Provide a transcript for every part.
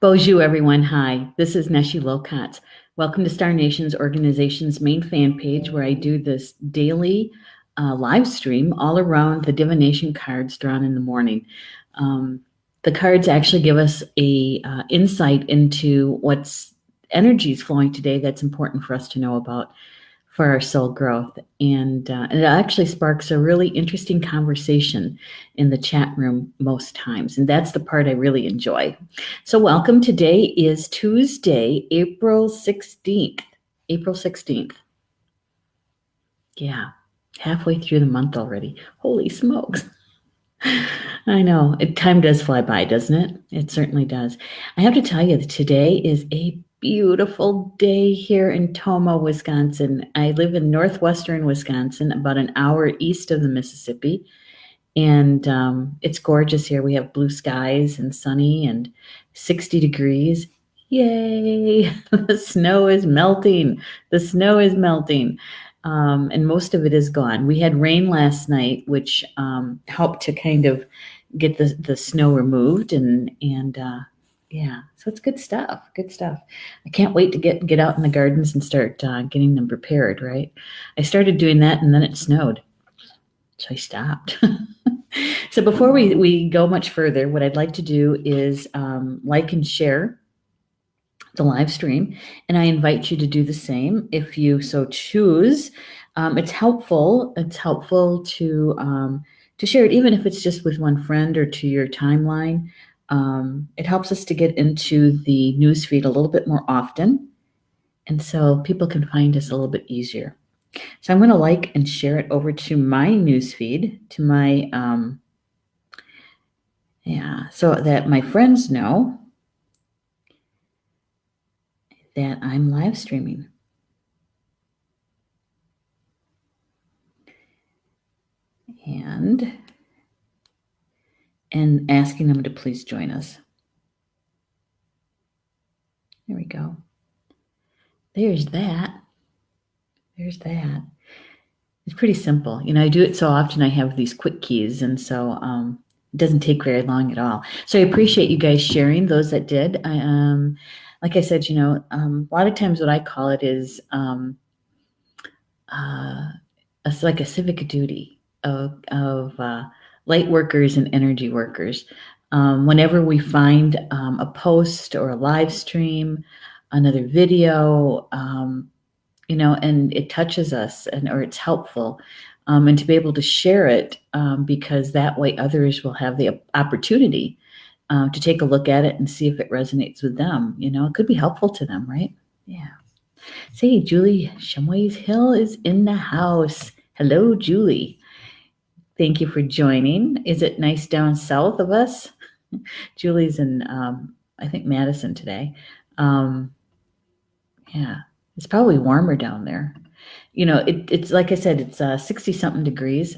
Bonjour, everyone. Hi, this is Neshi Lokotz. Welcome to Star Nations Organization's main fan page, where I do this daily live stream all around the divination cards drawn in the morning. The cards actually give us a insight into what's energies flowing today that's important for us to know about for our soul growth. And it actually sparks a really interesting conversation in the chat room most times. And that's the part I really enjoy. So welcome. Today is Tuesday, April 16th. April 16th. Yeah, halfway through the month already. Holy smokes. I know. Time does fly by, doesn't it? It certainly does. I have to tell you that today is a beautiful day here in Tomah, Wisconsin. I live in northwestern Wisconsin, about an hour east of the Mississippi. And it's gorgeous here. We have blue skies and sunny and 60 degrees. Yay! The snow is melting. The snow is melting. And most of it is gone. We had rain last night, which helped to kind of get the snow removed. And yeah, so it's good stuff. Good stuff. I can't wait to get out in the gardens and start getting them prepared, right? I started doing that and then it snowed. So I stopped. So before we go much further, what I'd like to do is like and share the live stream, and I invite you to do the same if you so choose. It's helpful. It's helpful to share it, even if it's just with one friend or to your timeline. It helps us to get into the newsfeed a little bit more often, and so people can find us a little bit easier. So I'm going to like and share it over to my newsfeed, to my, so that my friends know that I'm live streaming. And asking them to please join us. There we go. There's that. There's that. It's pretty simple. You know, I do it so often, I have these quick keys, and so it doesn't take very long at all. So I appreciate you guys sharing, those that did. Like I said, you know, a lot of times what I call it is it's like a civic duty of light workers and energy workers. Whenever we find a post or a live stream, another video, you know, and it touches us or it's helpful, and to be able to share it, because that way others will have the opportunity to take a look at it and see if it resonates with them. You know, it could be helpful to them, right? Yeah. Say, Julie Shumways Hill is in the house. Hello, Julie. Thank you for joining. Is it nice down south of us? Julie's in, I think, Madison today. Yeah, it's probably warmer down there. You know, it's like I said, it's 60-something degrees.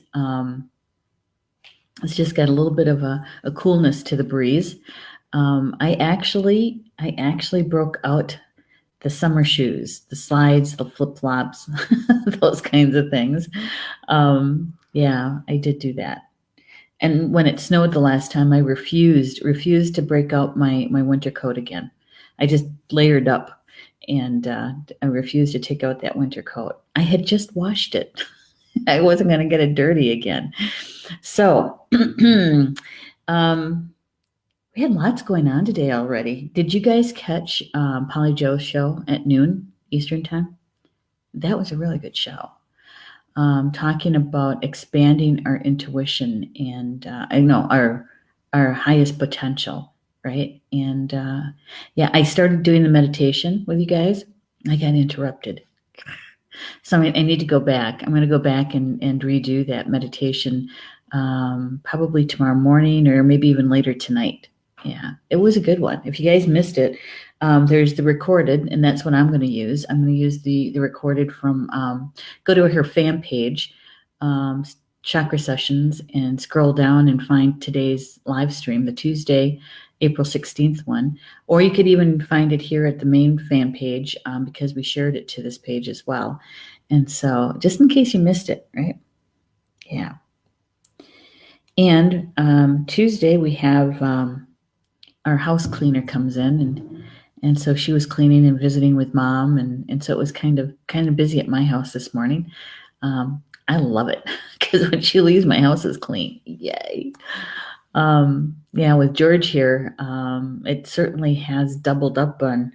It's just got a little bit of a coolness to the breeze. I actually broke out the summer shoes, the slides, the flip-flops, those kinds of things. Yeah, I did do that. And when it snowed the last time, I refused to break out my winter coat again. I just layered up, and I refused to take out that winter coat. I had just washed it. I wasn't going to get it dirty again. So we had lots going on today already. Did you guys catch Polly Joe's show at noon Eastern time? That was a really good show. Talking about expanding our intuition and I know our highest potential, right? And yeah, I started doing the meditation with you guys. I got interrupted. So I need to go back. I'm going to go back and redo that meditation probably tomorrow morning or maybe even later tonight. Yeah, it was a good one. If you guys missed it, there's the recorded, and that's what I'm going to use. I'm going to use the recorded from, go to her fan page, Chakra Sessions, and scroll down and find today's live stream, the Tuesday, April 16th one. Or you could even find it here at the main fan page, because we shared it to this page as well. And so just in case you missed it, right? Yeah. And Tuesday we have our our house cleaner comes in, and so she was cleaning and visiting with Mom, and so it was kind of busy at my house this morning. I love it because when she leaves, my house is clean. Yay! Yeah, with George here, it certainly has doubled up on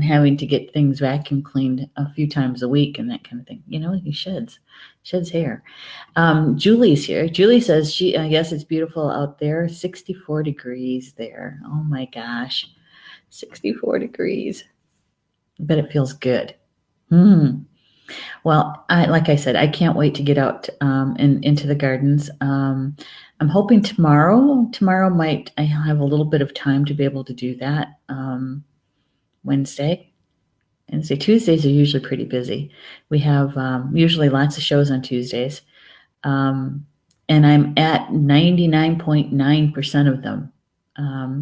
having to get things vacuum cleaned a few times a week and that kind of thing. He sheds hair. Julie's here. Julie says I guess it's beautiful out there. 64 degrees there. Oh my gosh, 64 degrees. I bet it feels good. Well, like I said, I can't wait to get out and into the gardens. I'm hoping tomorrow might I have a little bit of time to be able to do that. Wednesday, Tuesdays are usually pretty busy. We have usually lots of shows on Tuesdays, and I'm at 99.9% of them.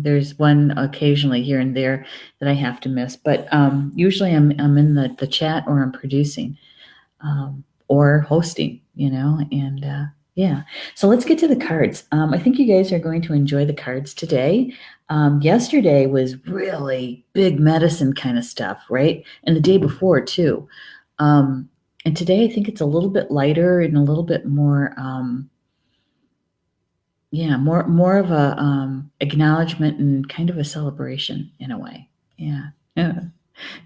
There's one occasionally here and there that I have to miss, but usually I'm in the chat, or I'm producing, or hosting, and yeah. So let's get to the cards. I think you guys are going to enjoy the cards today. Yesterday was really big medicine kind of stuff, right? And the day before too. And today I think it's a little bit lighter and a little bit more, more of a acknowledgement and kind of a celebration in a way. Yeah.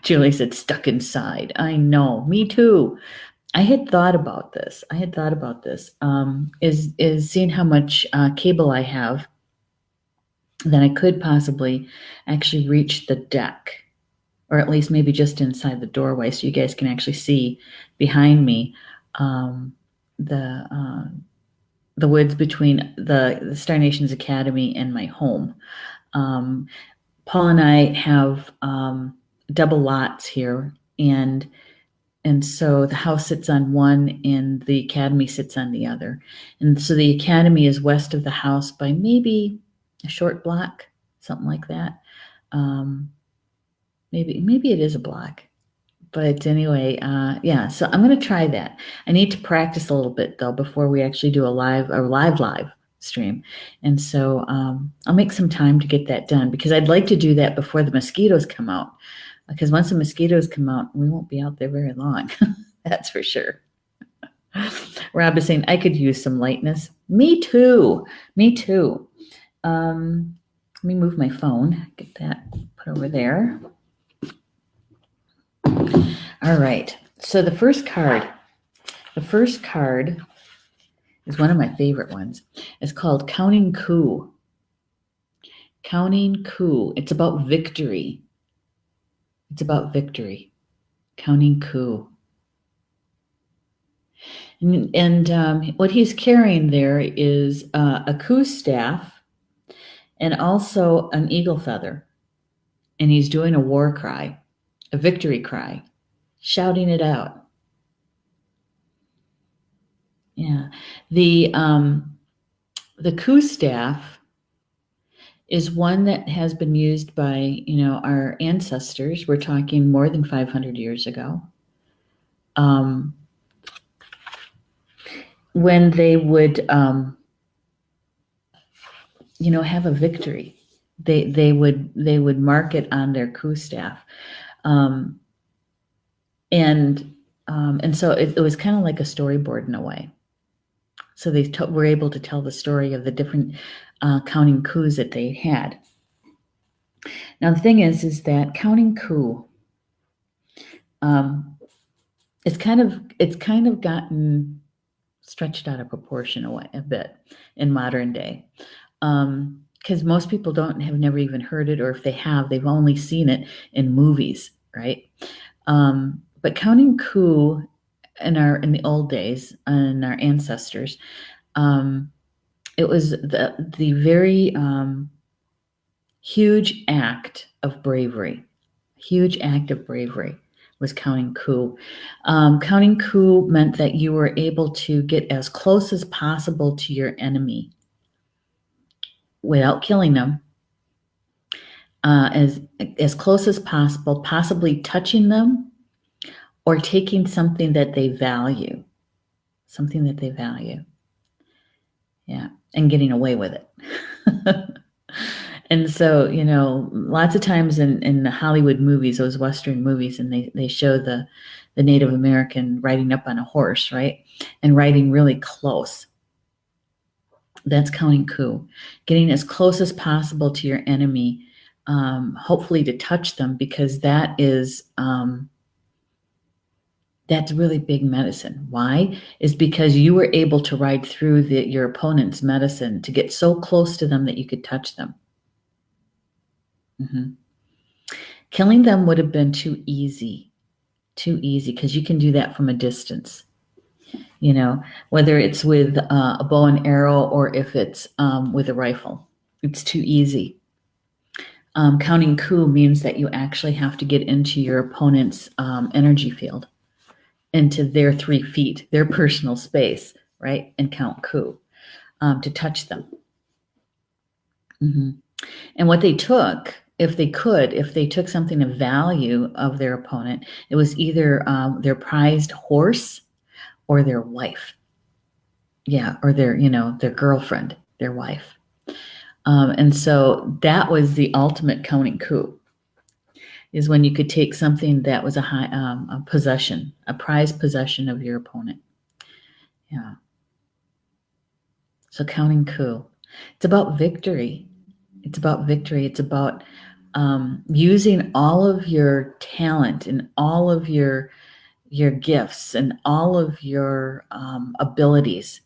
Julie said, stuck inside. I know, me too. I had thought about this. Is seeing how much cable I have, then I could possibly actually reach the deck, or at least maybe just inside the doorway, so you guys can actually see behind me the woods between the Star Nations Academy and my home. Paul and I have double lots here, and so the house sits on one and the academy sits on the other. And so the academy is west of the house by maybe a short block, something like that. Maybe it is a block. But anyway, yeah, so I'm going to try that. I need to practice a little bit, though, before we actually do a live stream. And so I'll make some time to get that done, because I'd like to do that before the mosquitoes come out. Because once the mosquitoes come out, we won't be out there very long. That's for sure. Rob is saying, I could use some lightness. Me too. Let me move my phone. Get that put over there. All right. So the first card is one of my favorite ones. It's called Counting Coup. Counting Coup. It's about victory. Counting Coup. And what he's carrying there is a coup staff and also an eagle feather. And he's doing a war cry, a victory cry, shouting it out. Yeah. The coup staff is one that has been used by, our ancestors. We're talking more than 500 years ago. When they would, have a victory, they would mark it on their coup staff, and so it was kind of like a storyboard in a way. So they were able to tell the story of the different counting coups that they had. Now the thing is that counting coup, it's kind of gotten stretched out of proportion a bit in modern day, because most people have never even heard it, or if they have, they've only seen it in movies, right? But counting coup in the old days, and our ancestors, it was the very huge act of bravery. Was counting coup. Counting coup meant that you were able to get as close as possible to your enemy without killing them, as close as possible, possibly touching them or taking something that they value. Yeah, and getting away with it. And so, lots of times in the Hollywood movies, those Western movies, and they show the Native American riding up on a horse, right? And riding really close. That's counting coup. Getting as close as possible to your enemy, hopefully to touch them, because that's really big medicine. Why? Is because you were able to ride through your opponent's medicine to get so close to them that you could touch them. Mm-hmm. Killing them would have been too easy, because you can do that from a distance. Whether it's with a bow and arrow or if it's with a rifle, it's too easy. Counting coup means that you actually have to get into your opponent's energy field, into their 3 feet, their personal space, right? And count coup to touch them. Mm-hmm. And what they took, if they took something of value of their opponent, it was either their prized horse or their wife. Yeah, or their girlfriend, their wife. And so that was the ultimate counting coup, is when you could take something that was a possession, a prized possession of your opponent. Yeah. So counting coup. It's about victory. It's about using all of your talent and all of your gifts and all of your abilities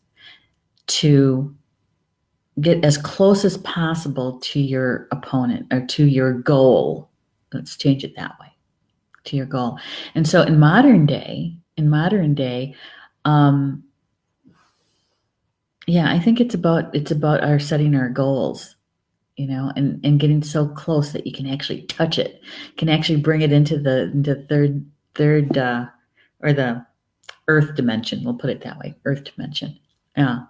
to get as close as possible to your opponent or to your goal. Let's change it that way, to your goal. And so in modern day, I think it's about our setting our goals, and getting so close that you can actually touch it, can actually bring it into the third or the earth dimension. We'll put it that way, earth dimension. Yeah.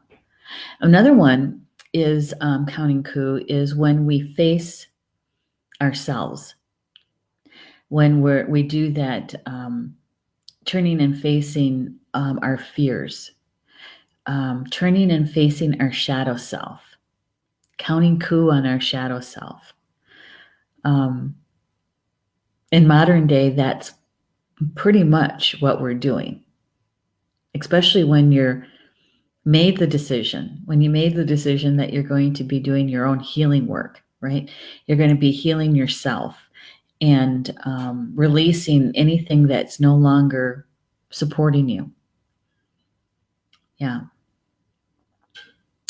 Another one is counting coup is when we face ourselves, when we do that, turning and facing our fears, turning and facing our shadow self, counting coup on our shadow self. In modern day, that's pretty much what we're doing, especially when you made the decision that you're going to be doing your own healing work, right? You're going to be healing yourself and releasing anything that's no longer supporting you. Yeah.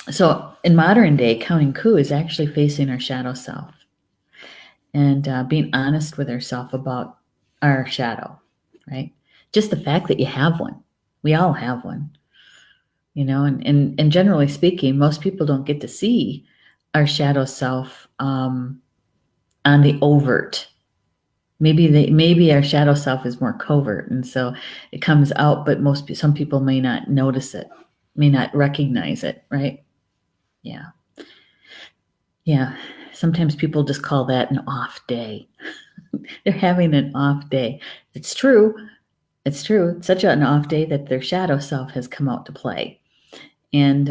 So in modern day, counting coup is actually facing our shadow self and being honest with ourselves about our shadow, right? Just the fact that you have one. We all have one. And generally speaking, most people don't get to see our shadow self on the overt. Maybe our shadow self is more covert, and so it comes out, but some people may not notice it, may not recognize it, right? Yeah. Yeah. Sometimes people just call that an off day. They're having an off day. It's true. It's true. It's such an off day that their shadow self has come out to play. And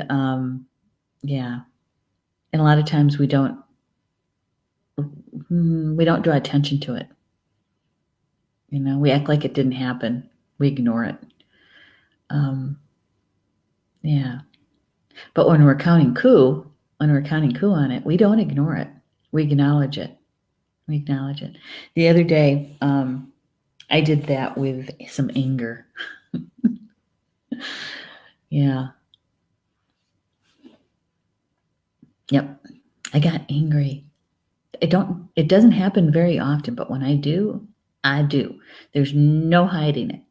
yeah. And a lot of times we don't draw attention to it. We act like it didn't happen. We ignore it. Yeah. But when we're counting coup on it, we don't ignore it. We acknowledge it. The other day, I did that with some anger. Yeah. Yep. I got angry. It doesn't happen very often, but when I do, I do. There's no hiding it.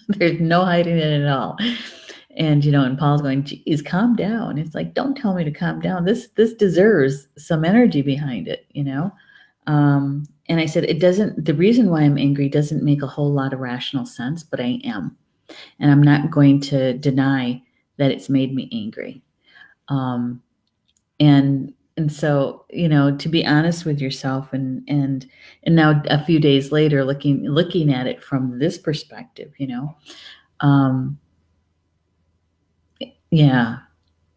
There's no hiding it at all. And, and Paul's going, geez, calm down. It's like, don't tell me to calm down. This deserves some energy behind it, and I said, the reason why I'm angry doesn't make a whole lot of rational sense, but I am. And I'm not going to deny that it's made me angry. And so, to be honest with yourself and now a few days later, looking at it from this perspective, yeah,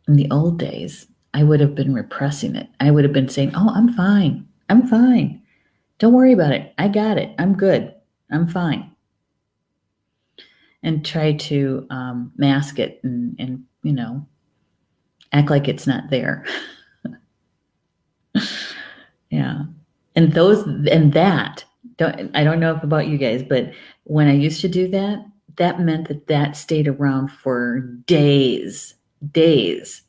in the old days, I would have been repressing it. I would have been saying, oh, I'm fine. I'm fine. Don't worry about it. I got it. I'm good. I'm fine. And try to mask it and, you know, act like it's not there. Yeah. And I don't know if about you guys, but when I used to do that, that meant that stayed around for days, days.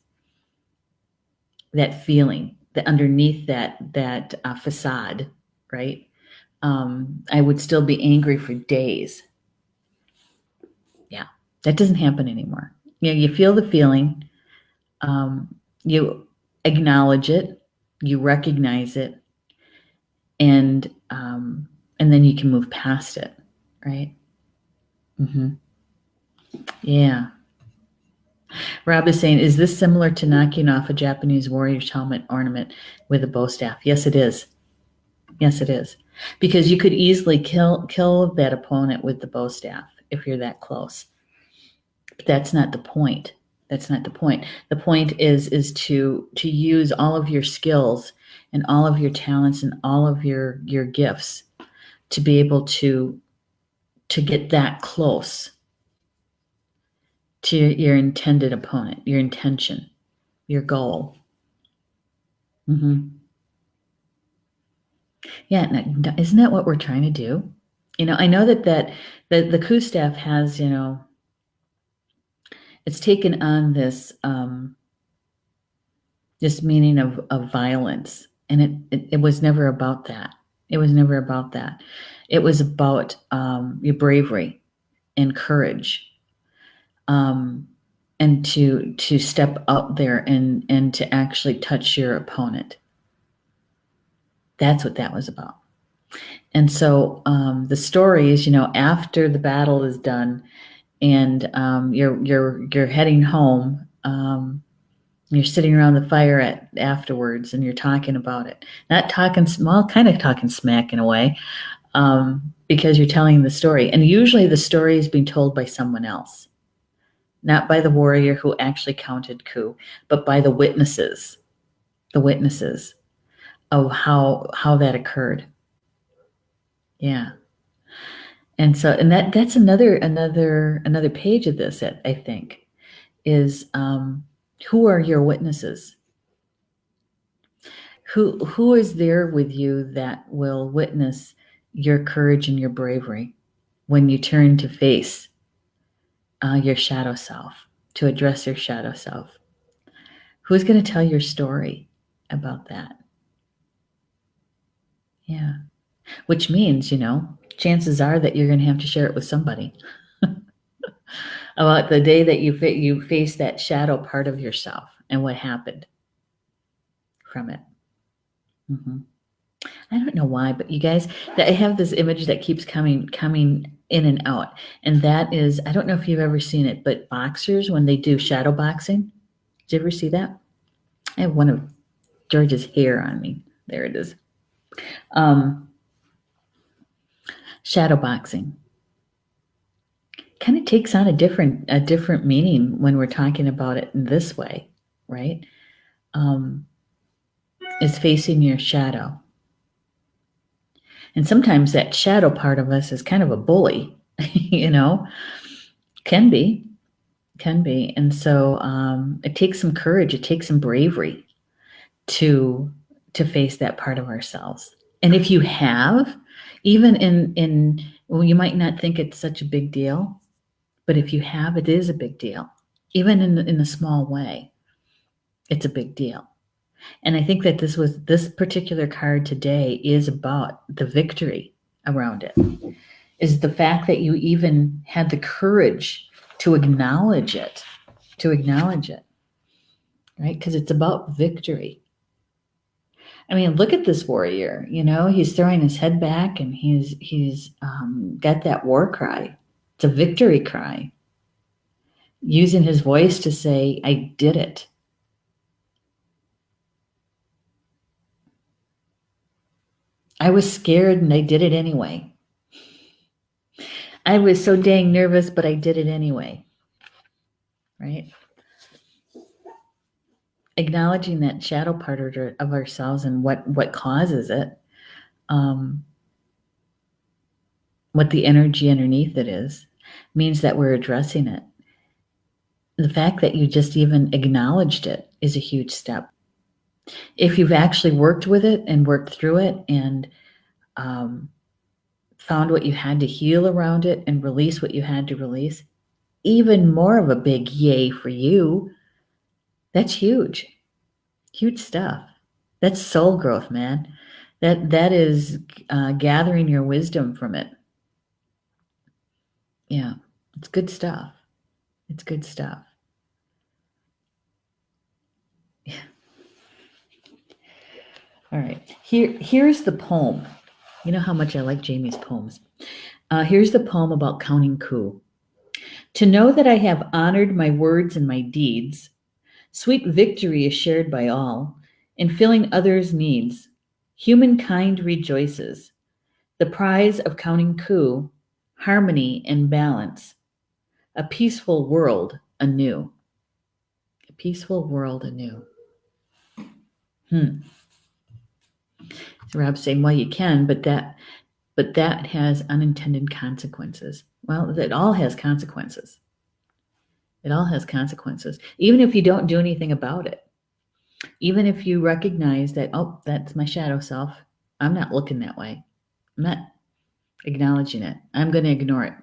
That feeling, that underneath that facade, right? I would still be angry for days. Yeah, that doesn't happen anymore. You know, you feel the feeling, you acknowledge it, you recognize it, and then you can move past it, right? Mm-hmm. Yeah. Rob is saying, is this similar to knocking off a Japanese warrior's helmet ornament with a bow staff? Yes, it is. Yes, it is. Because you could easily kill that opponent with the bow staff if you're that close. But that's not the point. That's not the point. The point is to use all of your skills and all of your talents and all of your gifts to be able to get that close to your intended opponent, your intention, your goal. Mm-hmm. Yeah, isn't that what we're trying to do? You know, I know that the Coup staff has, you know, it's taken on this this meaning of violence, and it was never about that. It was never about that. It was about your bravery and courage, and to step out there and to actually touch your opponent. That's what that was about. And so the story is, you know, after the battle is done, and you're heading home. You're sitting around the fire afterwards, and you're talking about it. Not talking, well, kind of talking smack in a way, because you're telling the story. And usually the story is being told by someone else, not by the warrior who actually counted Coup, but by the witnesses of how that occurred. Yeah. And so, and that's another page of this, I think, is who are your witnesses? Who is there with you that will witness your courage and your bravery when you turn to face your shadow self, to address your shadow self? Who's going to tell your story about that? Yeah. Which means, you know, chances are that you're going to have to share it with somebody about the day that you face that shadow part of yourself and what happened from it. Mm-hmm. I don't know why, but you guys, I have this image that keeps coming in and out, and that is, I don't know if you've ever seen it, but boxers, when they do shadow boxing, did you ever see that? I have one of George's hair on me. There it is. Shadow boxing kind of takes on a different meaning when we're talking about it in this way, right? Is facing your shadow. And sometimes that shadow part of us is kind of a bully, you know, can be. And so it takes some courage, it takes some bravery to face that part of ourselves. And if you have, even in well, you might not think it's such a big deal, but if you have, it is a big deal. Even in a small way, it's a big deal. And I think that this particular card today is about the victory around it. Is the fact that you even had the courage to acknowledge it, right? Because it's about victory. I mean, look at this warrior. You know, he's throwing his head back, and he's got that war cry. It's a victory cry, using his voice to say, "I did it." I was scared, and I did it anyway. I was so dang nervous, but I did it anyway. Right? acknowledging that shadow part of ourselves and what causes it, what the energy underneath it is, means that we're addressing it. The fact that you just even acknowledged it is a huge step. If you've actually worked with it and worked through it and found what you had to heal around it and release what you had to release, even more of a big yay for you. That's huge. Huge stuff. That's soul growth, man. That is gathering your wisdom from it. Yeah, it's good stuff. It's good stuff. Yeah. All right. Here's the poem. You know how much I like Jamie's poems. Here's the poem about counting coup. To know that I have honored my words and my deeds, sweet victory is shared by all, in filling others' needs. Humankind rejoices. The prize of counting coup, harmony and balance. A peaceful world anew. A peaceful world anew. So Rob's saying, well, you can, but that has unintended consequences. Well, it all has consequences. It all has consequences. Even if you don't do anything about it. Even if you recognize that, oh, that's my shadow self. I'm not looking that way. I'm not acknowledging it. I'm going to ignore it.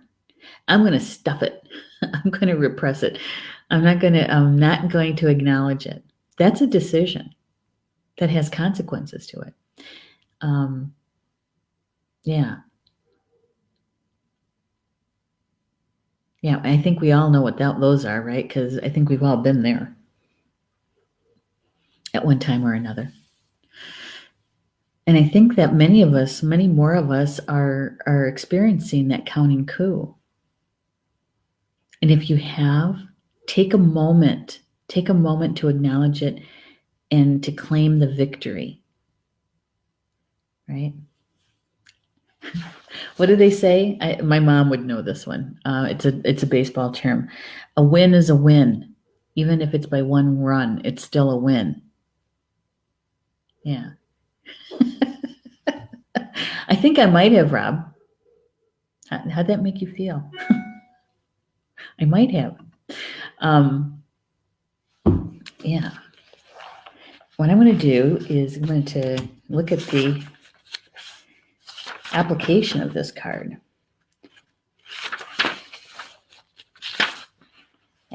I'm going to stuff it. I'm going to repress it. I'm not going to acknowledge it. That's a decision that has consequences to it. Yeah. Yeah, I think we all know what those are, right? Because I think we've all been there at one time or another. And I think that many more of us are experiencing that counting coup. And if you have, take a moment to acknowledge it and to claim the victory. Right? What do they say? My mom would know this one. It's a baseball term. A win is a win. Even if it's by one run, it's still a win. Yeah. I think I might have, Rob. How'd that make you feel? I might have. Yeah. What I'm going to do is I'm going to look at the application of this card.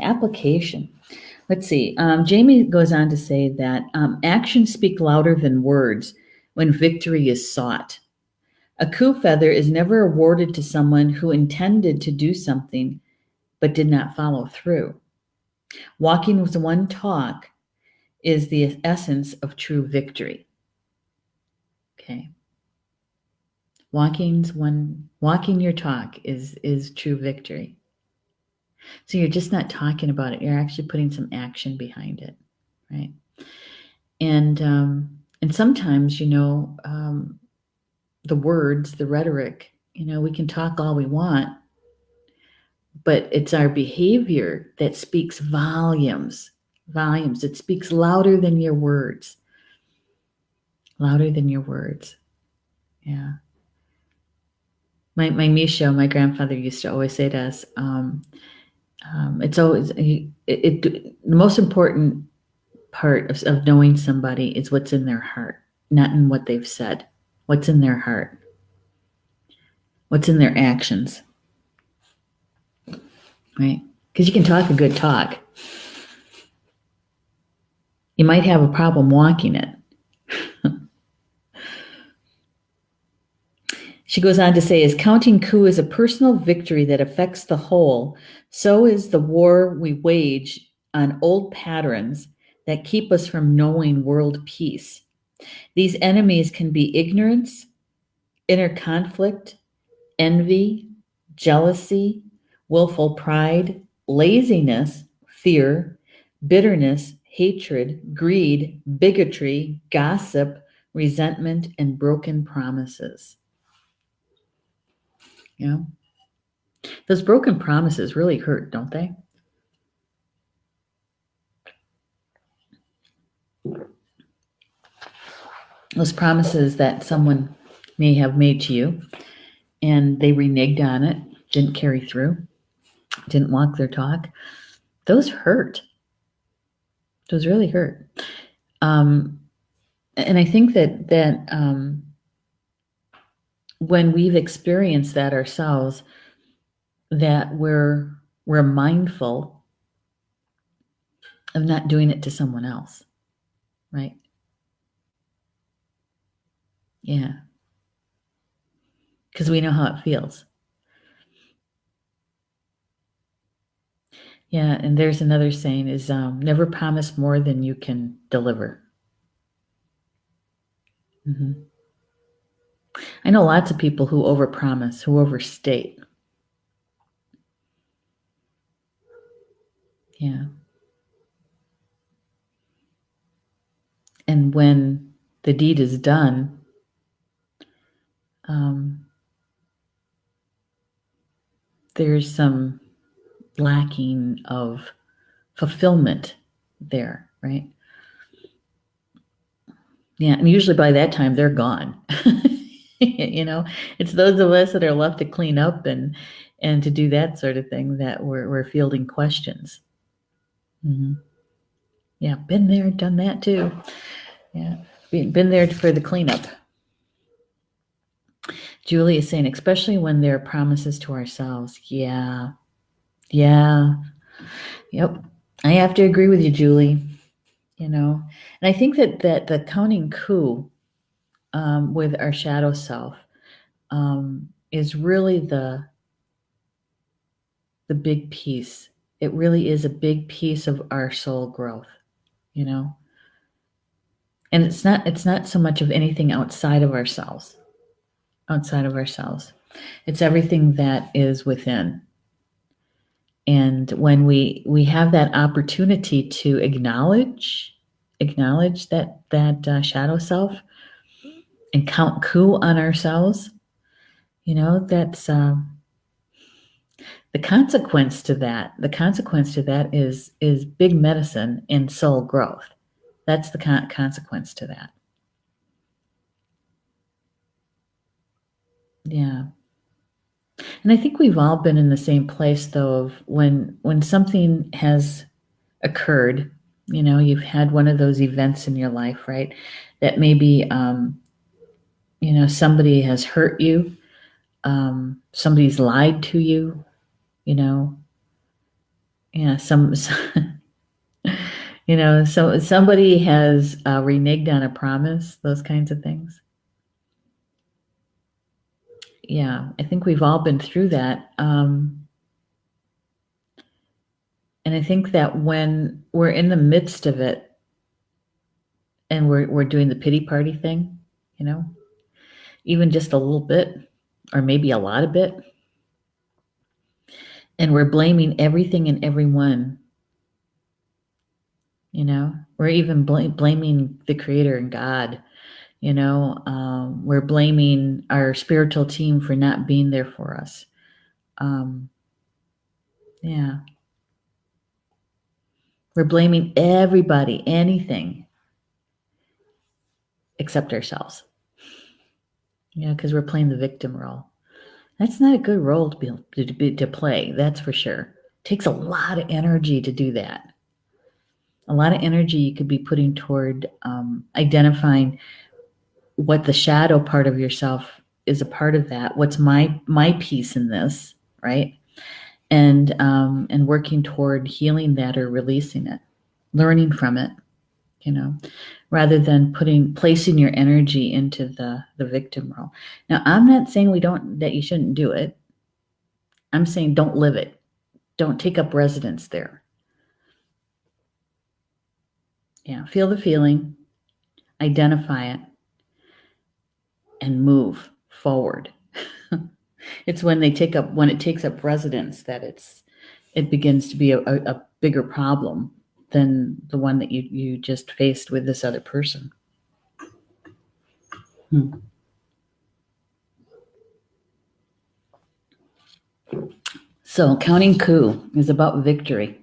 Application. Let's see. Jamie goes on to say that actions speak louder than words when victory is sought. A coup feather is never awarded to someone who intended to do something but did not follow through. Walking with one talk is the essence of true victory. Okay. Walking your talk is true victory. So you're just not talking about it. You're actually putting some action behind it, right? And sometimes, the words, the rhetoric, we can talk all we want, but it's our behavior that speaks volumes. It speaks louder than your words. Louder than your words. Yeah. My Misha, my grandfather used to always say to us, it's always the most important part of knowing somebody is what's in their heart, not in what they've said. What's in their heart? What's in their actions? Right? Because you can talk a good talk. You might have a problem walking it. She goes on to say, as counting coup is a personal victory that affects the whole, so is the war we wage on old patterns that keep us from knowing world peace. These enemies can be ignorance, inner conflict, envy, jealousy, willful pride, laziness, fear, bitterness, hatred, greed, bigotry, gossip, resentment, and broken promises. Those broken promises really hurt, don't they? Those promises that someone may have made to you and they reneged on it, didn't carry through, didn't walk their talk, those hurt. Those really hurt. And I think that when we've experienced that ourselves, that we're mindful of not doing it to someone else, right? Yeah. Because we know how it feels. Yeah, and there's another saying is never promise more than you can deliver. Mm-hmm. I know lots of people who overpromise, who overstate. Yeah. And when the deed is done, there's some lacking of fulfillment there, right? Yeah, and usually by that time they're gone. You know, it's those of us that are left to clean up and to do that sort of thing that we're fielding questions. Mm-hmm. Yeah, been there, done that too. Yeah, been there for the cleanup. Julie is saying, especially when there are promises to ourselves. Yeah, yeah, yep. I have to agree with you, Julie. You know, and I think that the counting coup with our shadow self is really the big piece. It really is a big piece of our soul growth, you know. And it's not so much of anything outside of ourselves. Outside of ourselves. It's everything that is within. And when we have that opportunity to acknowledge that shadow self and count coup on ourselves, you know, that's the consequence to that. The consequence to that is big medicine and soul growth. That's the consequence to that. Yeah. And I think we've all been in the same place though of when something has occurred, you know, you've had one of those events in your life, right? That maybe you know, somebody has hurt you, somebody's lied to you, you know. Yeah, you know, so somebody has reneged on a promise, those kinds of things. Yeah, I think we've all been through that. And I think that when we're in the midst of it and we're doing the pity party thing, you know, even just a little bit or maybe a lot of it, and we're blaming everything and everyone, you know, we're even blaming the creator and God, you know, we're blaming our spiritual team for not being there for us. Yeah. We're blaming everybody, anything except ourselves. You know, because we're playing the victim role. That's not a good role to play, that's for sure. It takes a lot of energy to do that. A lot of energy you could be putting toward identifying what the shadow part of yourself is a part of that. What's my piece in this, right? And working toward healing that or releasing it, learning from it, you know, rather than placing your energy into the victim role. Now, I'm not saying that you shouldn't do it. I'm saying don't live it. Don't take up residence there. Yeah, feel the feeling, identify it, and move forward. It's when it takes up residence that it begins to be a bigger problem than the one that you just faced with this other person. So counting coup is about victory.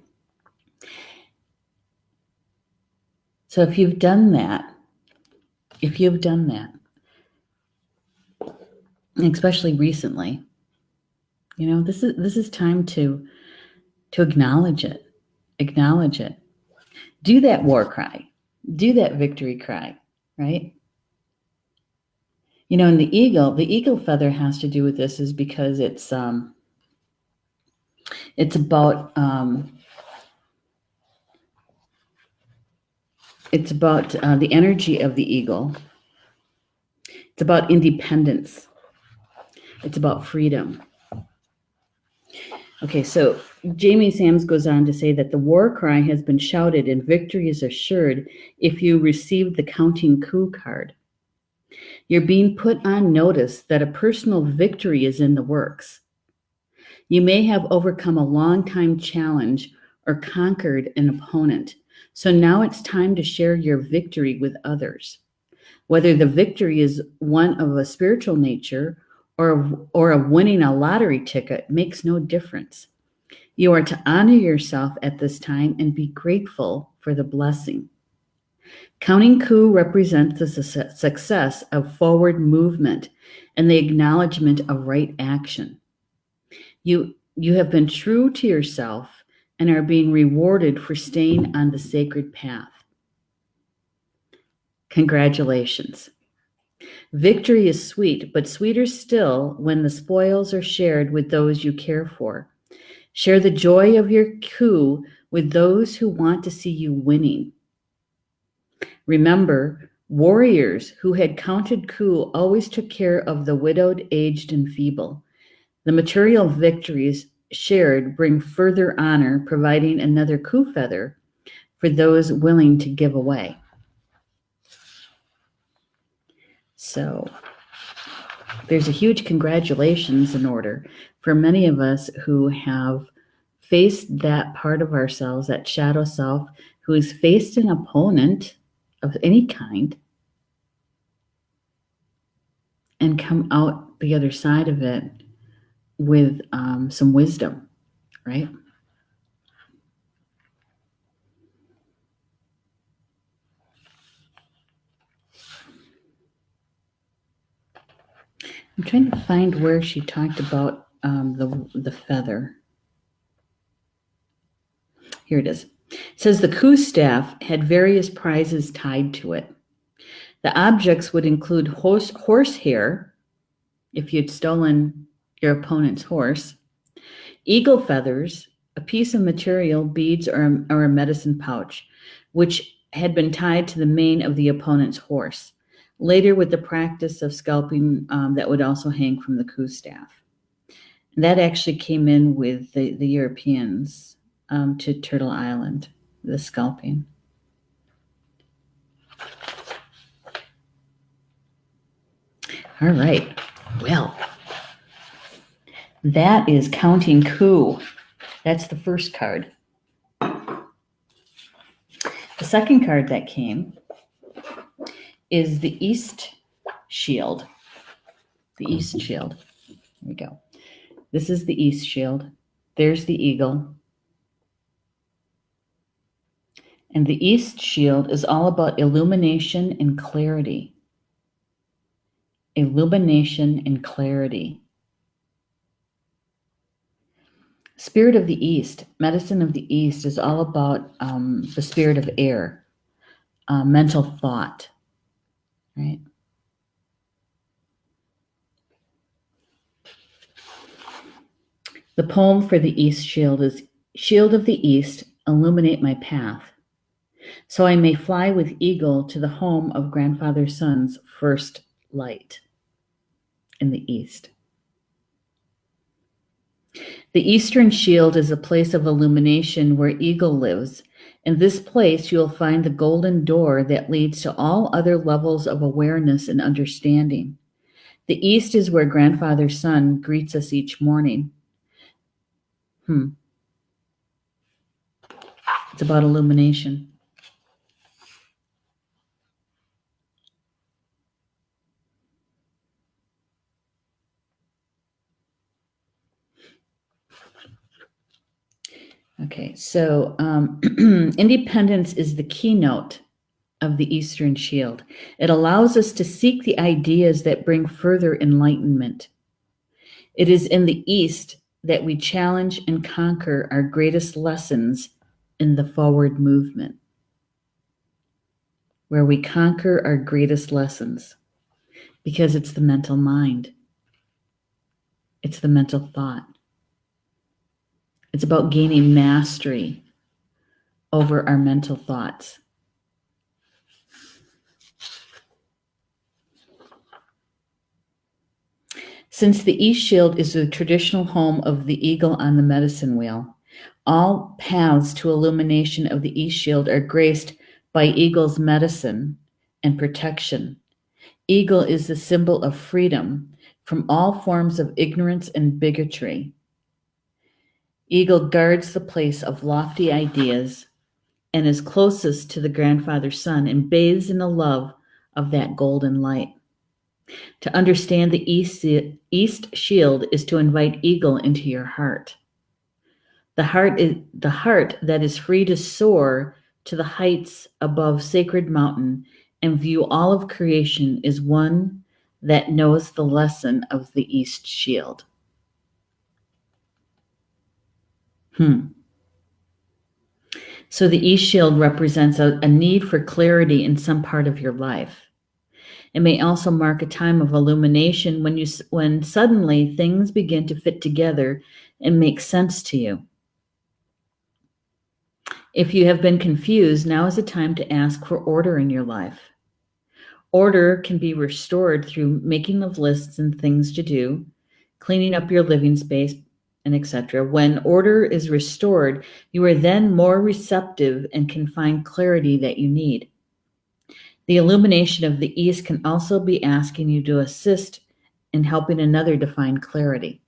So if you've done that, especially recently, this is time to acknowledge it. Acknowledge it. Do that war cry. Do that victory cry, right? And the eagle feather has to do with this is because it's about the energy of the eagle. It's about independence. It's about freedom. Okay, so Jamie Sams goes on to say that the war cry has been shouted and victory is assured if you receive the counting coup card. You're being put on notice that a personal victory is in the works. You may have overcome a long-time challenge or conquered an opponent. So now it's time to share your victory with others. Whether the victory is one of a spiritual nature or of winning a lottery ticket makes no difference. You are to honor yourself at this time and be grateful for the blessing. Counting coup represents the success of forward movement and the acknowledgement of right action. You have been true to yourself and are being rewarded for staying on the sacred path. Congratulations. Victory is sweet, but sweeter still when the spoils are shared with those you care for. Share the joy of your coup with those who want to see you winning. Remember, warriors who had counted coup always took care of the widowed, aged, and feeble. The material victories shared bring further honor, providing another coup feather for those willing to give away. So there's a huge congratulations in order for many of us who have faced that part of ourselves, that shadow self, who has faced an opponent of any kind and come out the other side of it with some wisdom, right? I'm trying to find where she talked about the feather. Here it is. It says the coup staff had various prizes tied to it. The objects would include horse hair, if you'd stolen your opponent's horse, eagle feathers, a piece of material, beads, or a medicine pouch, which had been tied to the mane of the opponent's horse. Later, with the practice of scalping, that would also hang from the coup staff. And that actually came in with the Europeans to Turtle Island, the scalping. All right. Well, that is counting coup. That's the first card. The second card that came is the East Shield. The East Shield. Here we go. This is the East Shield. There's the eagle. And the East Shield is all about illumination and clarity. Illumination and clarity. Spirit of the East, medicine of the East, is all about the spirit of air, mental thought, right? The poem for the East Shield is, Shield of the East, illuminate my path, so I may fly with eagle to the home of Grandfather Sun's first light in the East. The Eastern Shield is a place of illumination where eagle lives. In this place, you'll find the golden door that leads to all other levels of awareness and understanding. The East is where Grandfather Sun greets us each morning. It's about illumination. Okay, so independence is the keynote of the Eastern Shield. It allows us to seek the ideas that bring further enlightenment. It is in the East that we challenge and conquer our greatest lessons in the forward movement, where we conquer our greatest lessons, because it's the mental mind. It's the mental thought. It's about gaining mastery over our mental thoughts. Since the East Shield is the traditional home of the eagle on the medicine wheel, all paths to illumination of the East Shield are graced by eagle's medicine and protection. Eagle is the symbol of freedom from all forms of ignorance and bigotry. Eagle guards the place of lofty ideas and is closest to the grandfather sun and bathes in the love of that golden light. To understand the East Shield is to invite eagle into your heart. The heart that is free to soar to the heights above sacred mountain and view all of creation is one that knows the lesson of the East Shield. So the East Shield represents a need for clarity in some part of your life. It may also mark a time of illumination when suddenly things begin to fit together and make sense to you. If you have been confused, now is the time to ask for order in your life. Order can be restored through making of lists and things to do, cleaning up your living space, and etc. When order is restored, you are then more receptive and can find clarity that you need. The illumination of the East can also be asking you to assist in helping another to find clarity.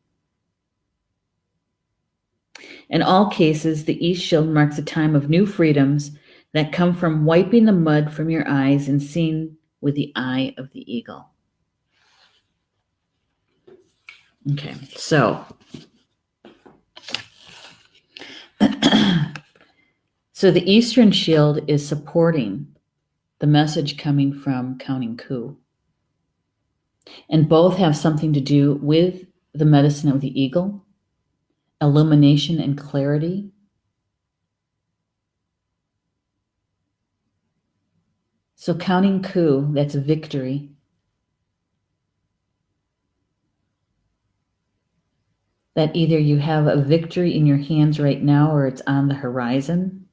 In all cases, the East Shield marks a time of new freedoms that come from wiping the mud from your eyes and seeing with the eye of the eagle. Okay, so the Eastern Shield is supporting the message coming from counting Coup. And both have something to do with the medicine of the eagle, illumination and clarity. So counting Coup, that's a victory. That either you have a victory in your hands right now or it's on the horizon.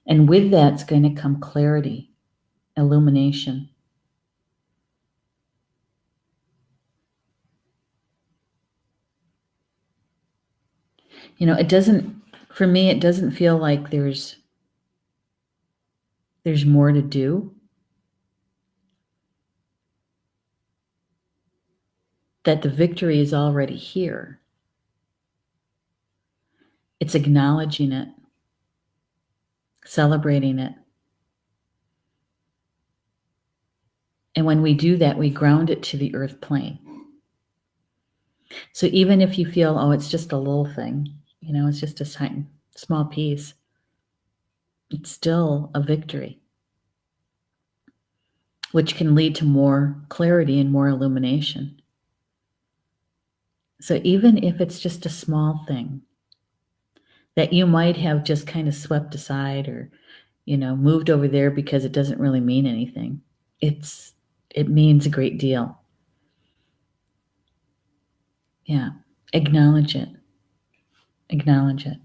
And with that's going to come clarity, illumination. You know, it doesn't feel like there's more to do. That the victory is already here. It's acknowledging it, celebrating it. And when we do that, we ground it to the earth plane. So even if you feel, oh, it's just a little thing, you know, it's just a small piece, it's still a victory, which can lead to more clarity and more illumination. So even if it's just a small thing that you might have just kind of swept aside or, you know, moved over there because it doesn't really mean anything, it means a great deal. Yeah, acknowledge it. Acknowledge it.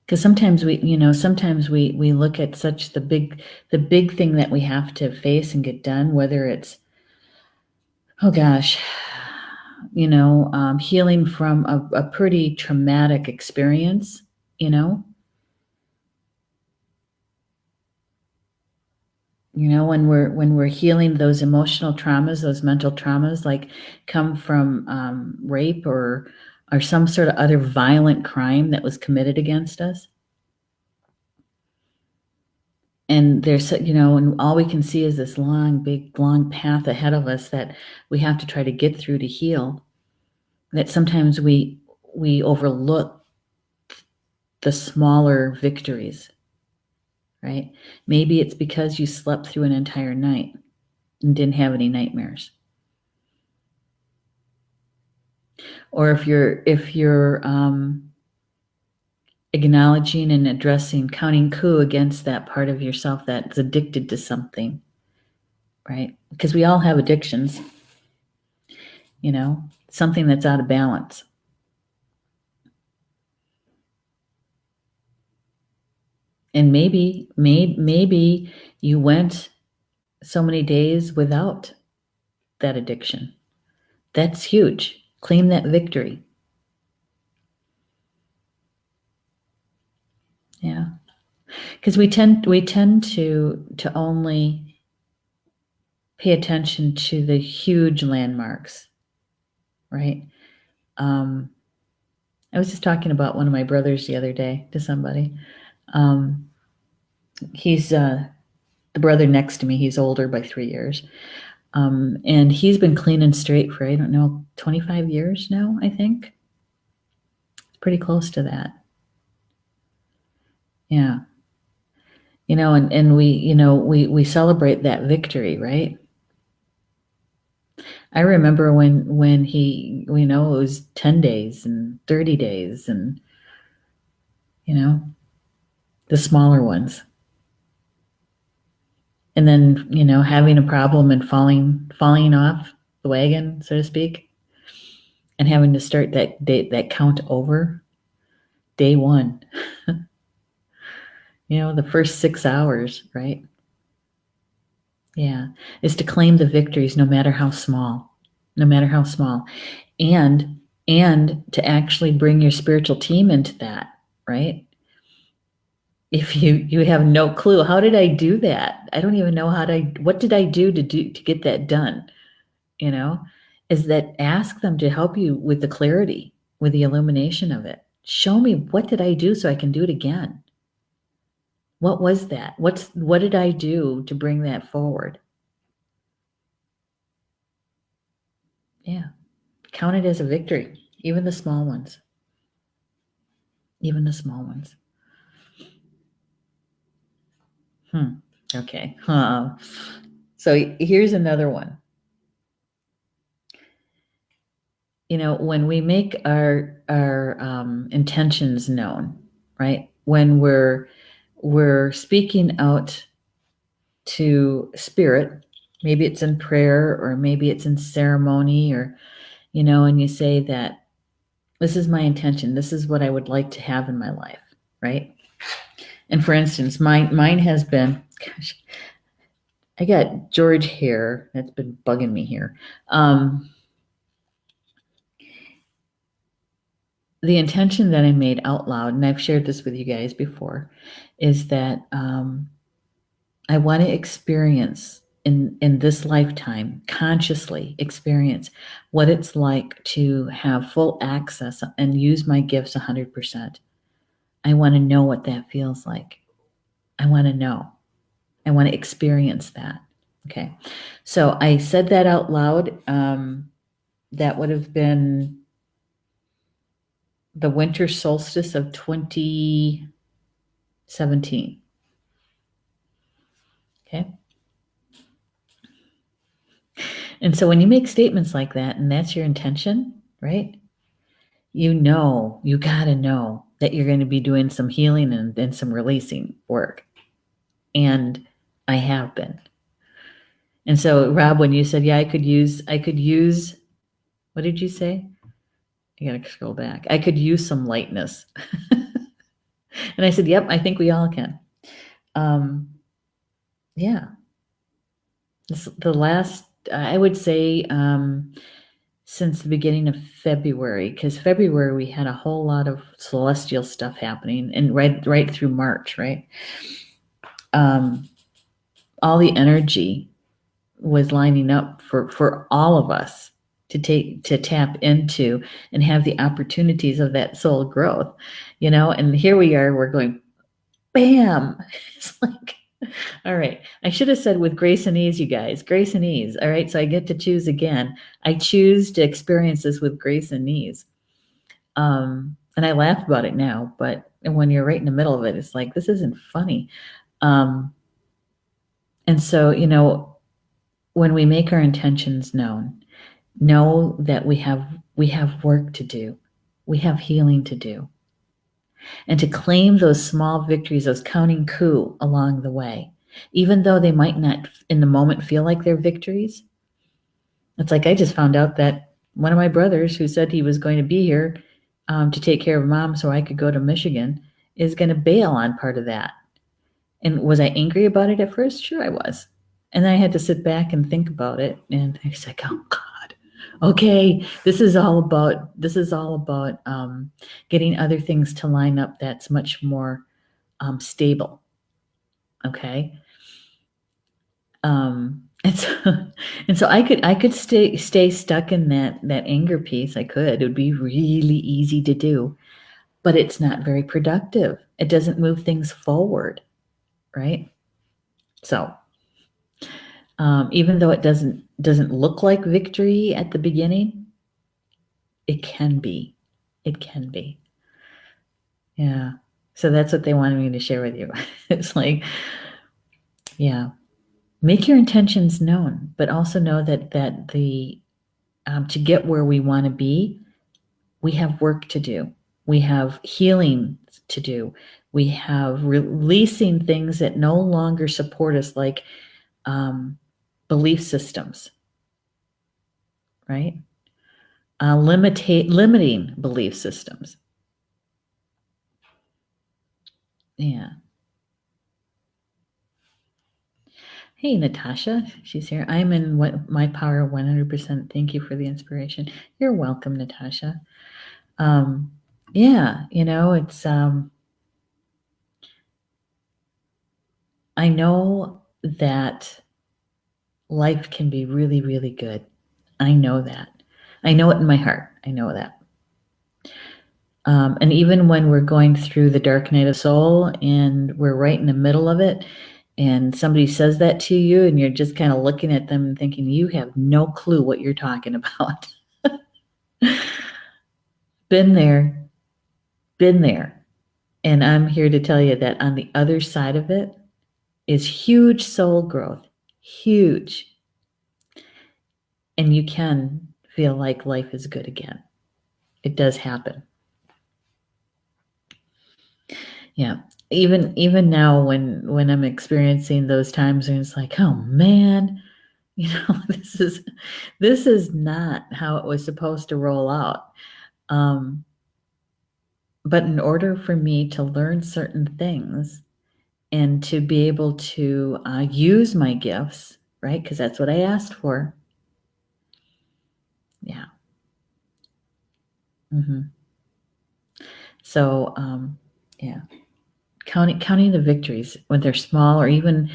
Because sometimes we look at such the big thing that we have to face and get done, whether it's, oh gosh, you know, healing from a pretty traumatic experience, you know. You know, when we're healing those emotional traumas, those mental traumas, like come from rape or some sort of other violent crime that was committed against us. And there's, you know, and all we can see is this long path ahead of us that we have to try to get through to heal. That sometimes we overlook the smaller victories, right? Maybe it's because you slept through an entire night and didn't have any nightmares. Or if you're acknowledging and addressing, counting coup against that part of yourself that's addicted to something, right? Because we all have addictions, something that's out of balance. And maybe you went so many days without that addiction. That's huge. Claim that victory. Yeah. Because we tend to only pay attention to the huge landmarks, right? I was just talking about one of my brothers the other day to somebody. He's the brother next to me. He's older by 3 years. And he's been clean and straight for, I don't know, 25 years now, I think. It's pretty close to that. Yeah. And we celebrate that victory, right? I remember when he, it was 10 days and 30 days and, the smaller ones. And then, having a problem and falling off the wagon, so to speak, and having to start that count over day one. The first 6 hours, right? Yeah, is to claim the victories no matter how small, and to actually bring your spiritual team into that, right? If you have no clue, how did I do that? I don't even know what did I do to get that done? Is that ask them to help you with the clarity, with the illumination of it. Show me, what did I do so I can do it again? What was that? What did I do to bring that forward? Yeah. Count it as a victory, even the small ones. Even the small ones. Okay. So here's another one. When we make our intentions known, right? When we're speaking out to spirit, maybe it's in prayer or maybe it's in ceremony, or and you say that this is my intention, this is what I would like to have in my life, right? And for instance, mine has been, gosh, I got George hair that's been bugging me here. The intention that I made out loud, and I've shared this with you guys before, is that I want to experience in this lifetime, consciously experience what it's like to have full access and use my gifts 100%. I want to know what that feels like. I want to know. I want to experience that. Okay. So I said that out loud. That would have been the winter solstice of 2017. Okay. And so when you make statements like that, and that's your intention, right? You got to know that you're going to be doing some healing and some releasing work. And I have been. And so, Rob, when you said, yeah, I could use, what did you say? I got to scroll back. I could use some lightness. And I said, yep, I think we all can. Yeah. The last, I would say, since the beginning of February, because February we had a whole lot of celestial stuff happening, and right through March, right? All the energy was lining up for all of us to tap into and have the opportunities of that soul growth, and here we are, we're going, bam. It's like, all right, I should have said with grace and ease, you guys, grace and ease. All right, so I get to choose again. I choose to experience this with grace and ease. And I laugh about it now, but when you're right in the middle of it, it's like, this isn't funny. And so, when we make our intentions known, know that we have work to do. We have healing to do. And to claim those small victories, those counting coup along the way, even though they might not in the moment feel like they're victories. It's like I just found out that one of my brothers who said he was going to be here to take care of mom so I could go to Michigan is going to bail on part of that. And was I angry about it at first? Sure I was. And then I had to sit back and think about it. And I was like, oh God, okay, this is all about getting other things to line up that's much more stable. Okay. And so I could stay stuck in that anger piece. I could. It would be really easy to do, but it's not very productive. It doesn't move things forward, right? So even though it doesn't look like victory at the beginning, it can be. It can be. Yeah. So that's what they wanted me to share with you. It's like, yeah, make your intentions known, but also know that the to get where we want to be, we have work to do. We have healing to do. We have releasing things that no longer support us, like belief systems, right? Limiting belief systems. Yeah. Hey, Natasha, she's here. I'm in my power 100%. Thank you for the inspiration. You're welcome, Natasha. Yeah, it's I know that life can be really, really good. I know that. I know it in my heart. I know that. And even when we're going through the dark night of soul and we're right in the middle of it, and somebody says that to you, and you're just kind of looking at them and thinking, you have no clue what you're talking about. Been there. And I'm here to tell you that on the other side of it is huge soul growth. Huge. And you can feel like life is good again. It does happen. Yeah. Even now when I'm experiencing those times when it's like, oh man, this is not how it was supposed to roll out. But in order for me to learn certain things and to be able to use my gifts, right? Because that's what I asked for. Yeah. Mm-hmm. So, yeah, counting the victories when they're small, or even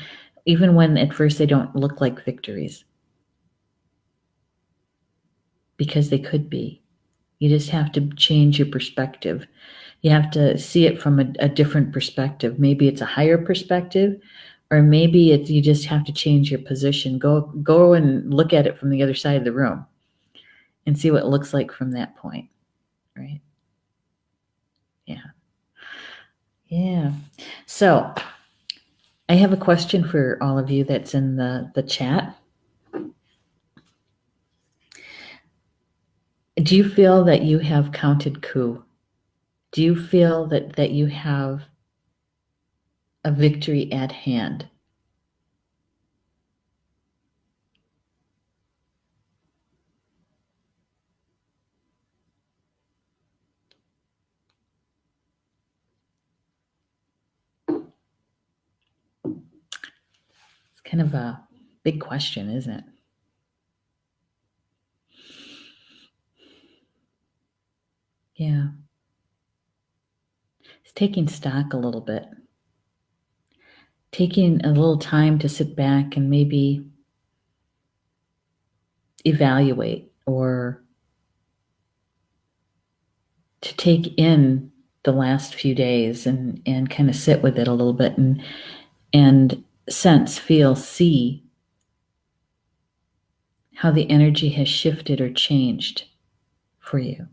when at first they don't look like victories, because they could be. You just have to change your perspective. You have to see it from a different perspective. Maybe it's a higher perspective, or maybe you just have to change your position. Go and look at it from the other side of the room and see what it looks like from that point, right? Yeah. Yeah. So I have a question for all of you that's in the chat. Do you feel that you have counted coup? Do you feel that you have a victory at hand? It's kind of a big question, isn't it? Yeah. It's taking stock a little bit. Taking a little time to sit back and maybe evaluate, or to take in the last few days and kind of sit with it a little bit and sense, feel, see how the energy has shifted or changed for you.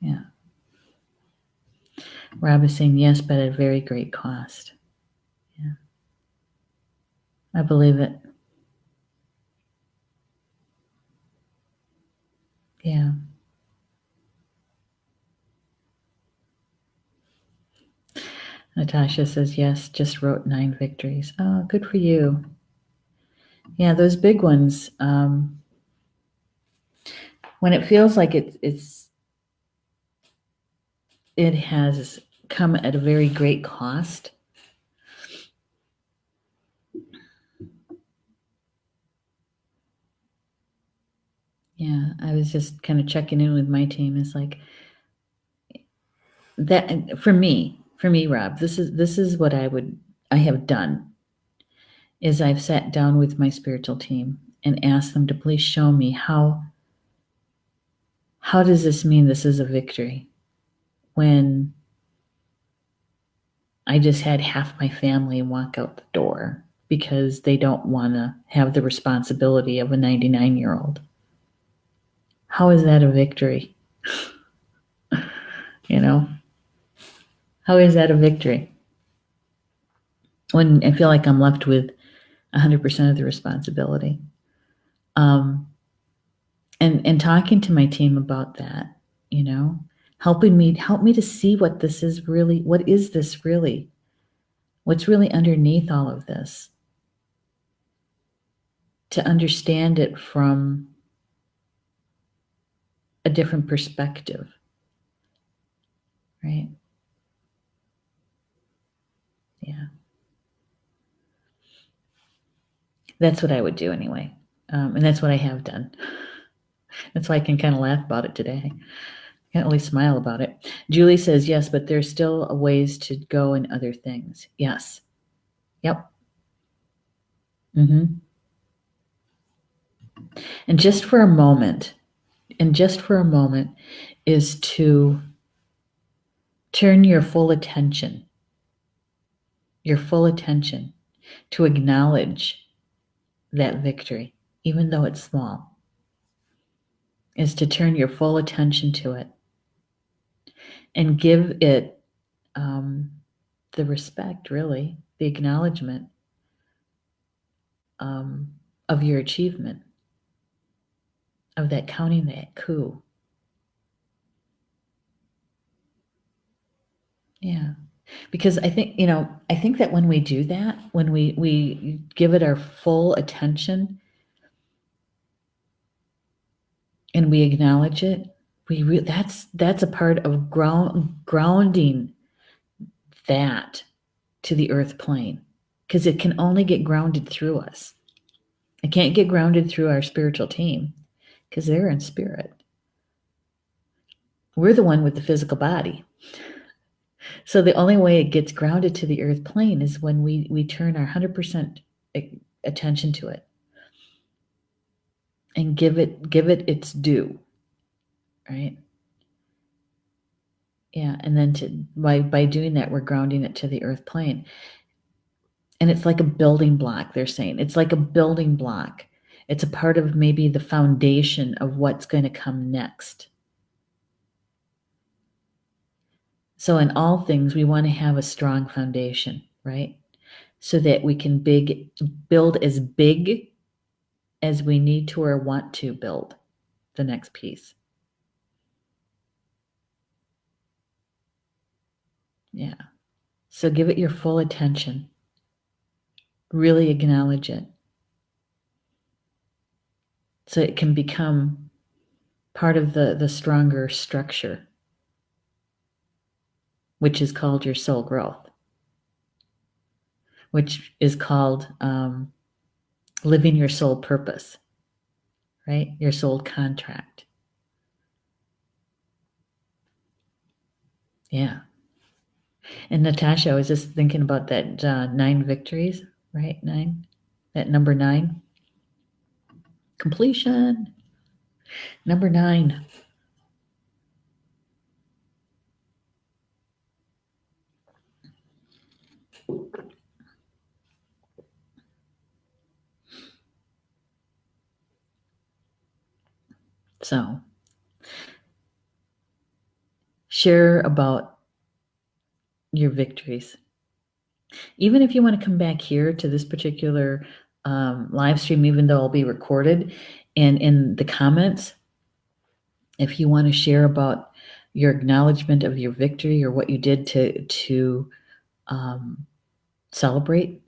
Yeah. Rob is saying yes, but at a very great cost. Yeah. I believe it. Yeah. Natasha says yes, just wrote 9 victories. Oh, good for you. Yeah, those big ones. When it feels like it has come at a very great cost. Yeah, I was just kind of checking in with my team. It's like that for me, Rob. This is what I have done. Is I've sat down with my spiritual team and asked them to please show me how does this mean this is a victory when I just had half my family walk out the door because they don't want to have the responsibility of a 99-year-old. How is that a victory? You know, how is that a victory? When I feel like I'm left with 100% of the responsibility. And talking to my team about that, help me to see what this is really, what is this really? What's really underneath all of this? To understand it from a different perspective, right? Yeah. That's what I would do anyway. And that's what I have done. That's why I can kind of laugh about it today. I can't really smile about it. Julie says, yes, but there's still ways to go in other things. Yes. Yep. Mm-hmm. And just for a moment, is to turn your full attention to acknowledge that victory, even though it's small, is to turn your full attention to it and give it the respect, really, the acknowledgement of your achievement, of that counting that coup. Yeah. Because I think that when we do that, when we give it our full attention and we acknowledge it, that's a part of grounding that to the earth plane, because it can only get grounded through us. It can't get grounded through our spiritual team because they're in spirit. We're the one with the physical body. So the only way it gets grounded to the earth plane is when we turn our 100% attention to it and give it its due, right? Yeah, and then by doing that, we're grounding it to the earth plane. And it's like a building block, they're saying. It's like a building block. It's a part of maybe the foundation of what's going to come next. So in all things, we want to have a strong foundation, right? So that we can build as big as we need to or want to build the next piece. Yeah. So give it your full attention. Really acknowledge it. So it can become part of the stronger structure, which is called your soul growth, which is called living your soul purpose, right? Your soul contract. Yeah. And Natasha, I was just thinking about that 9 victories, right? 9, that number 9. Completion. Number 9. So share about your victories. Even if you want to come back here to this particular live stream, even though it'll be recorded, and in the comments, if you want to share about your acknowledgement of your victory or what you did to celebrate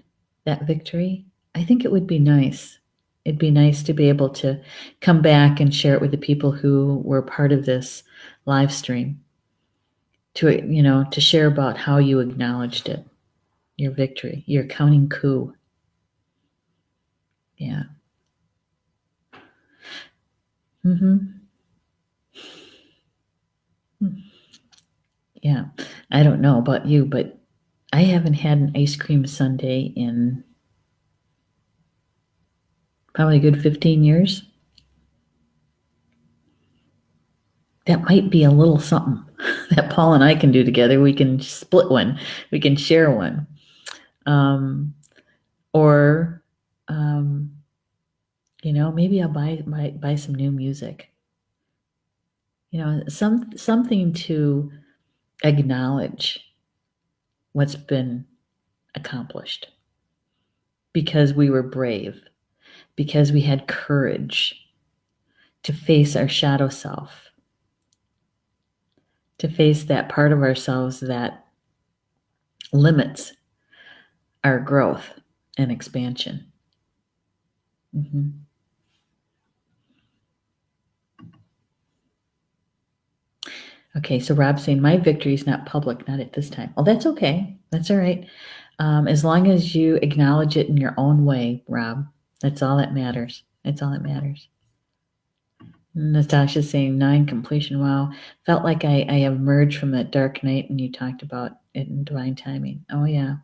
that victory, I think it would be nice. It'd be nice to be able to come back and share it with the people who were part of this live stream, to share about how you acknowledged it, your victory, your counting coup. Yeah. Yeah. I don't know about you, but I haven't had an ice cream sundae in probably a good 15 years. That might be a little something that Paul and I can do together. We can split one. We can share one. Or maybe I'll buy some new music. Something to acknowledge what's been accomplished, because we were brave, because we had courage to face our shadow self, to face that part of ourselves that limits our growth and expansion. Okay, so Rob's saying, my victory is not public, not at this time. Oh, that's okay. That's all right. As long as you acknowledge it in your own way, Rob, that's all that matters. That's all that matters. Natasha's saying 9 completion. Wow. Felt like I emerged from that dark night and you talked about it in divine timing. Oh, yeah.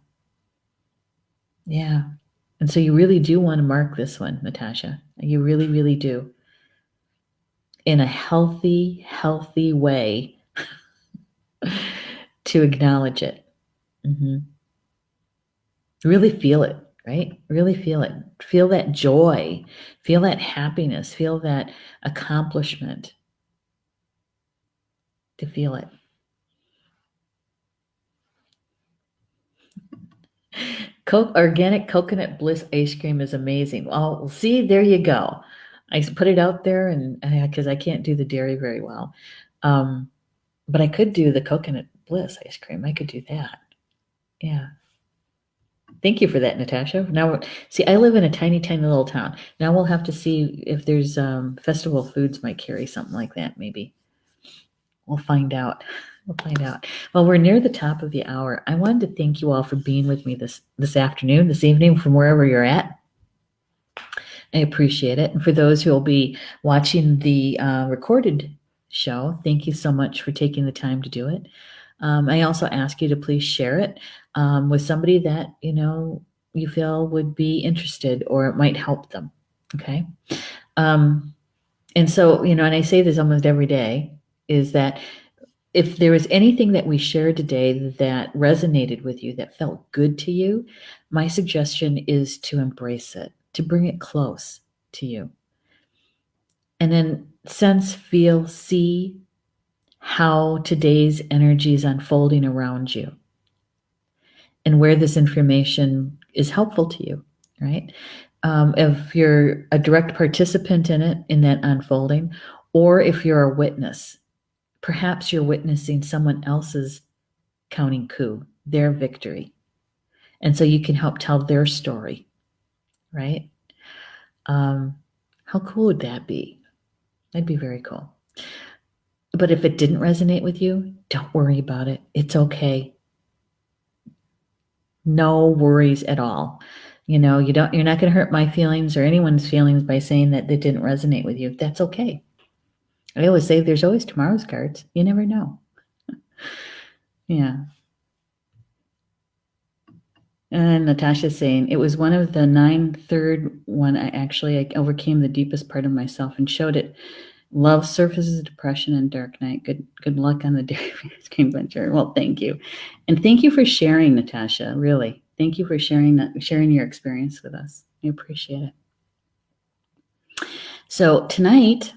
Yeah. And so you really do want to mark this one, Natasha. You really, really do. In a healthy way to acknowledge it. Really feel it, right? Really feel it. Feel that joy. Feel that happiness. Feel that accomplishment. To feel it. Organic coconut bliss ice cream is amazing. Well, see, there you go. I put it out there, and because I can't do the dairy very well, but I could do the coconut bliss ice cream. I could do that. Yeah. Thank you for that, Natasha. Now, see, I live in a tiny, tiny little town. Now we'll have to see if there's Festival Foods might carry something like that. Maybe we'll find out. Well, we're near the top of the hour. I wanted to thank you all for being with me this afternoon, this evening, from wherever you're at. I appreciate it. And for those who will be watching the recorded show, thank you so much for taking the time to do it. I also ask you to please share it with somebody that you feel would be interested or it might help them. Okay. And so, and I say this almost every day, is that if there was anything that we shared today that resonated with you, that felt good to you, my suggestion is to embrace it, to bring it close to you. And then sense, feel, see how today's energy is unfolding around you and where this information is helpful to you, right? If you're a direct participant in it, in that unfolding, or if you're a witness, perhaps you're witnessing someone else's counting coup, their victory. And so you can help tell their story, right? How cool would that be? That'd be very cool. But if it didn't resonate with you, don't worry about it. It's okay. No worries at all. You're not going to hurt my feelings or anyone's feelings by saying that it didn't resonate with you. That's okay. I always say there's always tomorrow's cards. You never know. Yeah. And Natasha's saying, it was one of the 9 third one. I overcame the deepest part of myself and showed it. Love surfaces depression and dark night. Good luck on the dairy ice cream venture. Well, thank you. And thank you for sharing, Natasha. Really. Thank you for sharing your experience with us. I appreciate it. So tonight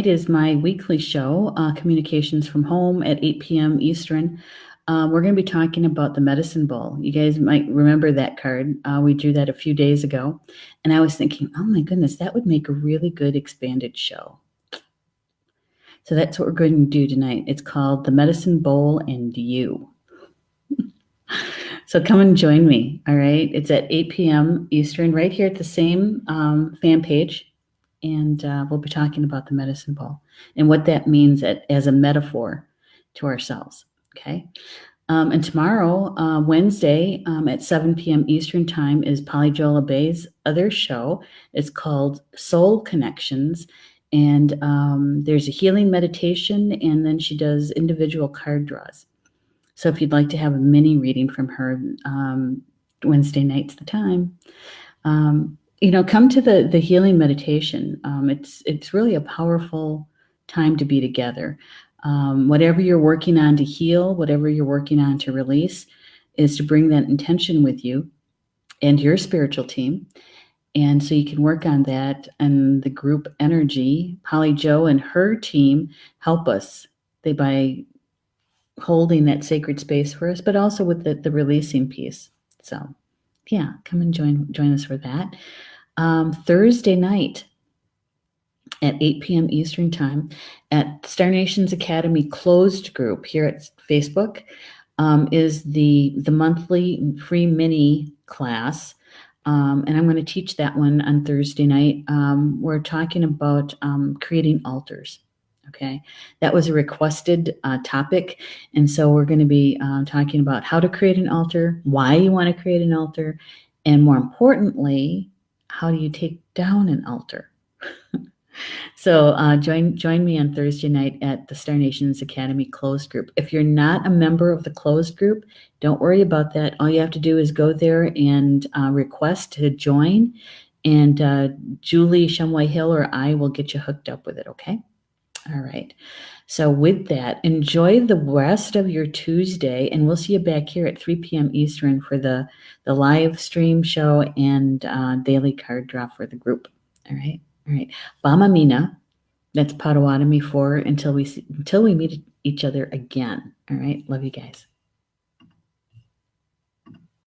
is my weekly show, Communications from Home at 8 p.m. Eastern. we're going to be talking about the medicine bowl. You guys might remember that card. We drew that a few days ago. And I was thinking, oh my goodness, that would make a really good expanded show. So that's what we're going to do tonight. It's called The Medicine Bowl and You. So come and join me, all right? It's at 8 p.m. Eastern, right here at the same fan page. And we'll be talking about the medicine bowl and what that means as a metaphor to ourselves, okay? And tomorrow, Wednesday, at 7 p.m. Eastern Time is Polly Jola Bay's other show. It's called Soul Connections. And there's a healing meditation, and then she does individual card draws. So if you'd like to have a mini reading from her, Wednesday night's the time. Come to the healing meditation. It's really a powerful time to be together. Whatever you're working on to heal, whatever you're working on to release, is to bring that intention with you and your spiritual team. And so you can work on that and the group energy. Polly Jo and her team help us. By holding that sacred space for us, but also with the releasing piece. So yeah, come and join us for that. Thursday night at 8 p.m. Eastern Time at Star Nations Academy closed group here at Facebook is the monthly free mini class. And I'm going to teach that one on Thursday night. We're talking about creating altars. Okay, that was a requested topic. And so we're going to be talking about how to create an altar, why you want to create an altar, and more importantly, how do you take down an altar? So join me on Thursday night at the Star Nations Academy closed group. If you're not a member of the closed group, don't worry about that. All you have to do is go there and request to join, and Julie Shumway Hill or I will get you hooked up with it, okay? All right. So with that, enjoy the rest of your Tuesday, and we'll see you back here at 3 p.m. Eastern for the live stream show and daily card draw for the group. All right. All right. Bama Mina. That's Potawatomi for until we meet each other again. All right. Love you guys.